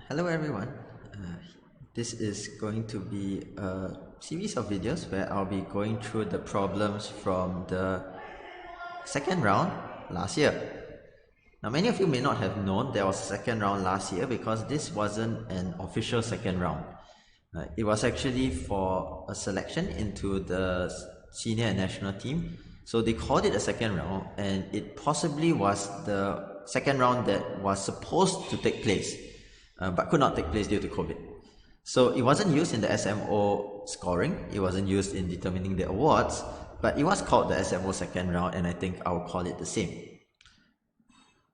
Hello everyone. This is going to be a series of videos where I'll be going through the problems from the second round last year. Now many of you may not have known there was a second round last year because this wasn't an official second round. It was actually for a selection into the senior and national team. So they called it a second round, and it possibly was the second round that was supposed to take place, but could not take place due to COVID. So it wasn't used in the SMO scoring, it wasn't used in determining the awards, but it was called the SMO second round, and I think I'll call it the same.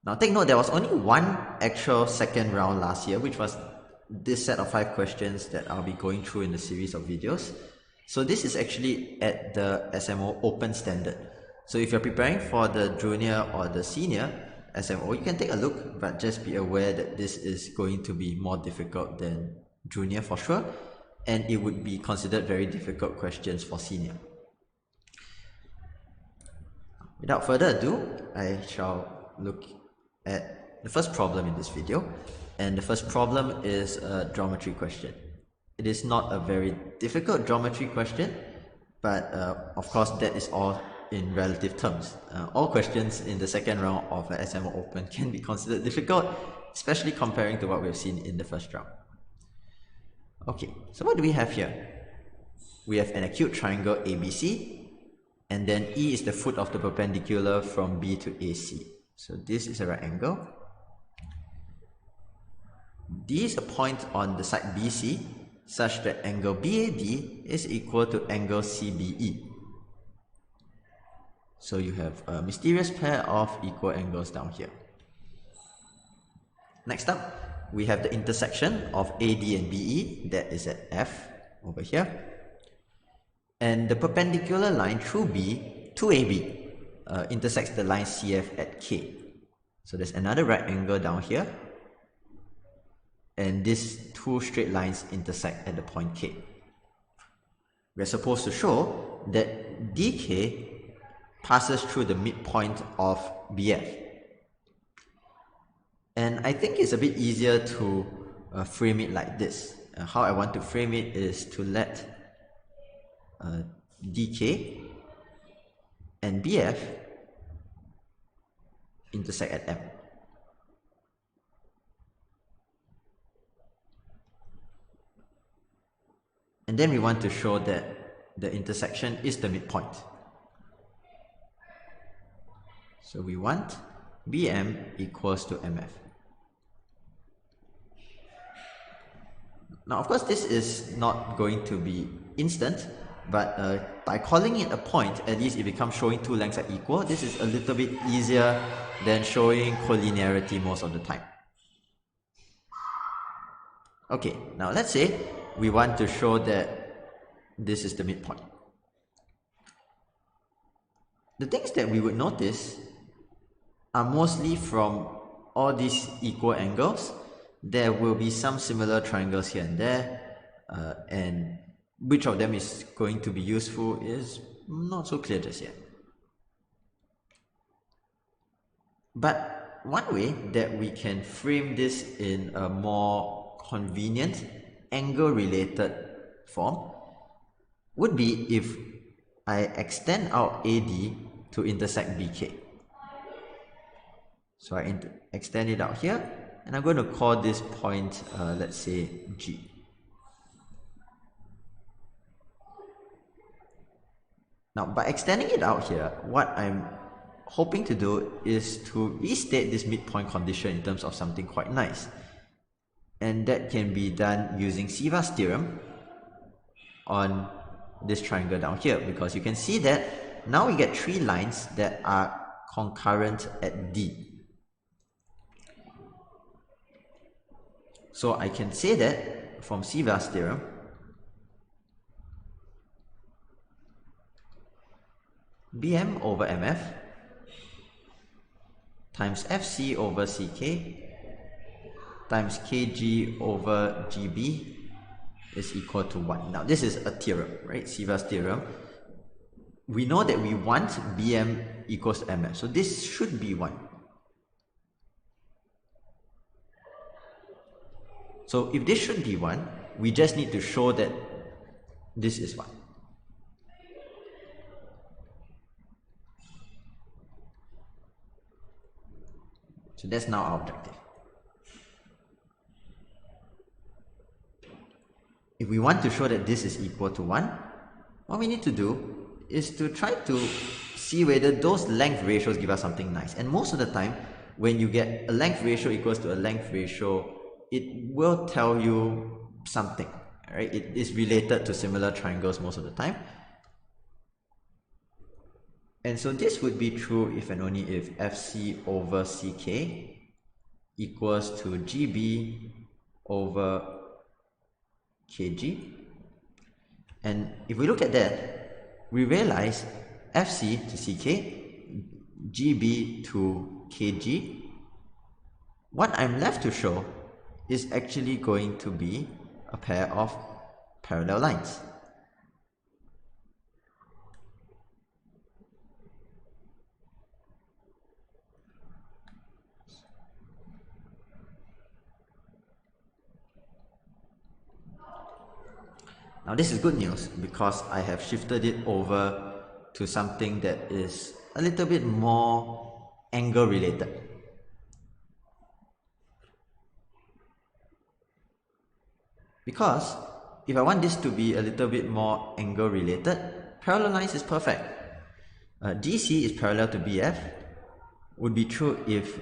Now take note, there was only one actual second round last year, which was this set of 5 questions that I'll be going through in the series of videos. So this is actually at the SMO Open standard. So if you're preparing for the junior or the senior SMO, you can take a look, but just be aware that this is going to be more difficult than junior for sure, and it would be considered very difficult questions for senior. Without further ado, I shall look at the first problem in this video, and the first problem is a geometry question. It is not a very difficult geometry question, but of course that is all in relative terms. All questions in the second round of the SMO Open can be considered difficult, especially comparing to what we've seen in the first round. Okay, so what do we have here? We have an acute triangle ABC, and then E is the foot of the perpendicular from B to AC. So this is a right angle. D is a point on the side BC such that angle BAD is equal to angle CBE. So you have a mysterious pair of equal angles down here. Next up, we have the intersection of AD and BE, that is at F over here. And the perpendicular line through B to AB intersects the line CF at K. So there's another right angle down here, and these two straight lines intersect at the point K. We're supposed to show that DK passes through the midpoint of BF. And I think it's a bit easier to frame it like this. How I want to frame it is to let DK and BF intersect at M. And then we want to show that the intersection is the midpoint. So we want BM equals to MF. Now of course this is not going to be instant, but by calling it a point, at least it becomes showing two lengths are equal. This is a little bit easier than showing collinearity most of the time. Okay, now let's say we want to show that this is the midpoint. The things that we would notice are mostly from all these equal angles. There will be some similar triangles here and there, and which of them is going to be useful is not so clear just yet. But one way that we can frame this in a more convenient angle-related form would be if I extend out AD to intersect BK. So I extend it out here, and I'm going to call this point, let's say, G. Now, by extending it out here, what I'm hoping to do is to restate this midpoint condition in terms of something quite nice. And that can be done using Siva's theorem on this triangle down here, because you can see that now we get 3 lines that are concurrent at D. So I can say that from Siva's theorem, BM over MF times FC over CK times KG over GB is equal to 1. Now this is a theorem, right? Siva's theorem. We know that we want BM equals to MF, so this should be 1. So if this should be 1, we just need to show that this is 1. So that's now our objective. If we want to show that this is equal to 1, what we need to do is to try to see whether those length ratios give us something nice. And most of the time, when you get a length ratio equals to a length ratio, it will tell you something, right? It is related to similar triangles most of the time. And so this would be true if and only if FC over CK equals to GB over kg. And if we look at that, we realize FC to CK, GB to kg, what I'm left to show is actually going to be a pair of parallel lines. Now this is good news because I have shifted it over to something that is a little bit more angle related. Because if I want this to be a little bit more angle related, parallel lines is perfect. GC is parallel to BF would be true if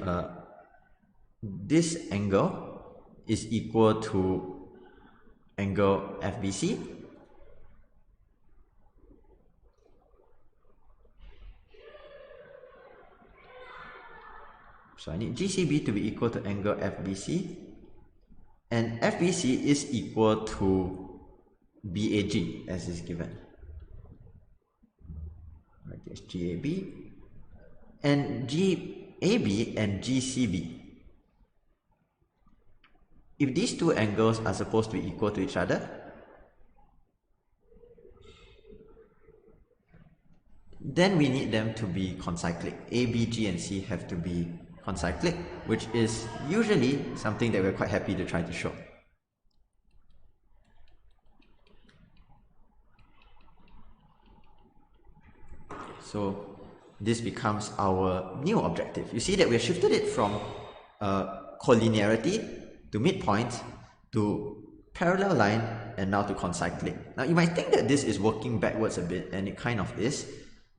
this angle is equal to angle FBC, so I need GCB to be equal to angle FBC, and FBC is equal to BAG as is given. Right, there's GAB and GAB and GCB. If these two angles are supposed to be equal to each other, then we need them to be concyclic. A, B, G, and C have to be concyclic, which is usually something that we're quite happy to try to show. So this becomes our new objective. You see that we have shifted it from collinearity to midpoint to parallel line and now to concyclic. Now you might think that this is working backwards a bit, and it kind of is,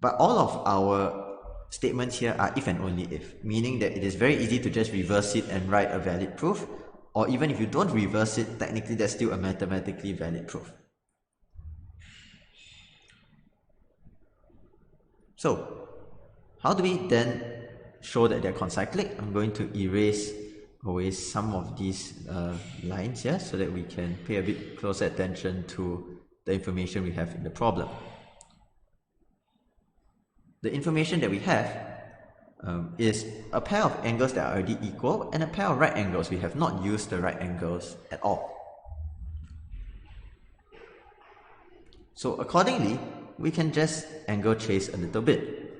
but all of our statements here are if and only if, meaning that it is very easy to just reverse it and write a valid proof, or even if you don't reverse it, technically that's still a mathematically valid proof. So how do we then show that they're concyclic? I'm going to erase away some of these lines here so that we can pay a bit closer attention to the information we have in the problem. The information that we have is a pair of angles that are already equal and a pair of right angles. We have not used the right angles at all. So accordingly, we can just angle chase a little bit.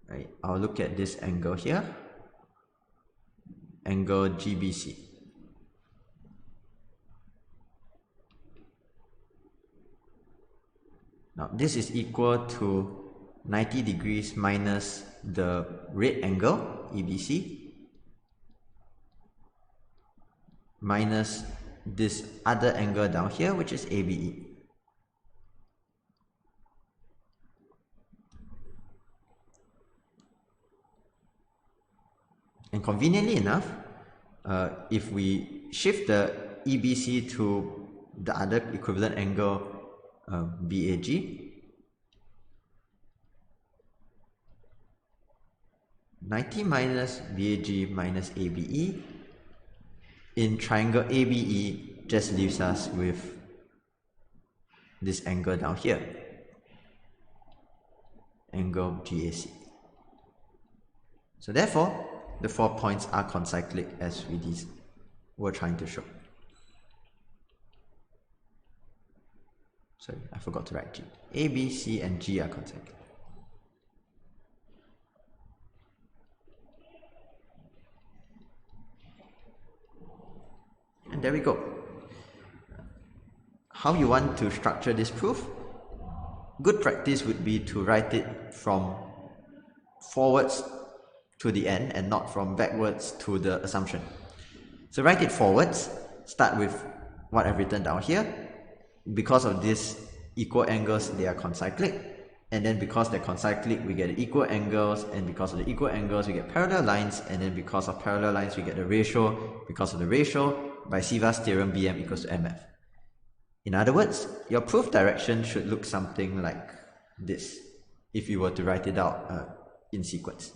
Right? I'll look at this angle here, angle GBC. Now this is equal to 90 degrees minus the red angle EBC minus this other angle down here, which is ABE. And conveniently enough, if we shift the EBC to the other equivalent angle BAG, 90 minus BAG minus ABE in triangle ABE just leaves us with this angle down here, angle GAC. So therefore, the 4 points are concyclic as we were trying to show. Sorry, I forgot to write G. A, B, C, and G are concyclic. And there we go. How you want to structure this proof? Good practice would be to write it from forwards to the end and not from backwards to the assumption. So write it forwards, start with what I've written down here. Because of this equal angles, they are concyclic, and then because they're concyclic, we get equal angles, and because of the equal angles, we get parallel lines, and then because of parallel lines, we get the ratio. Because of the ratio, by Siva's theorem, BM equals to MF. In other words, your proof direction should look something like this, if you were to write it out in sequence.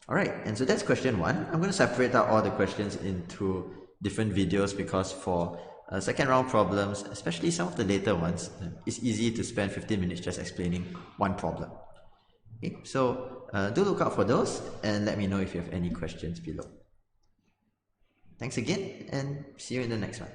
Alright, and so that's question 1. I'm going to separate out all the questions into different videos because for second round problems, especially some of the later ones, it's easy to spend 15 minutes just explaining one problem. Okay, so do look out for those and let me know if you have any questions below. Thanks again and see you in the next one.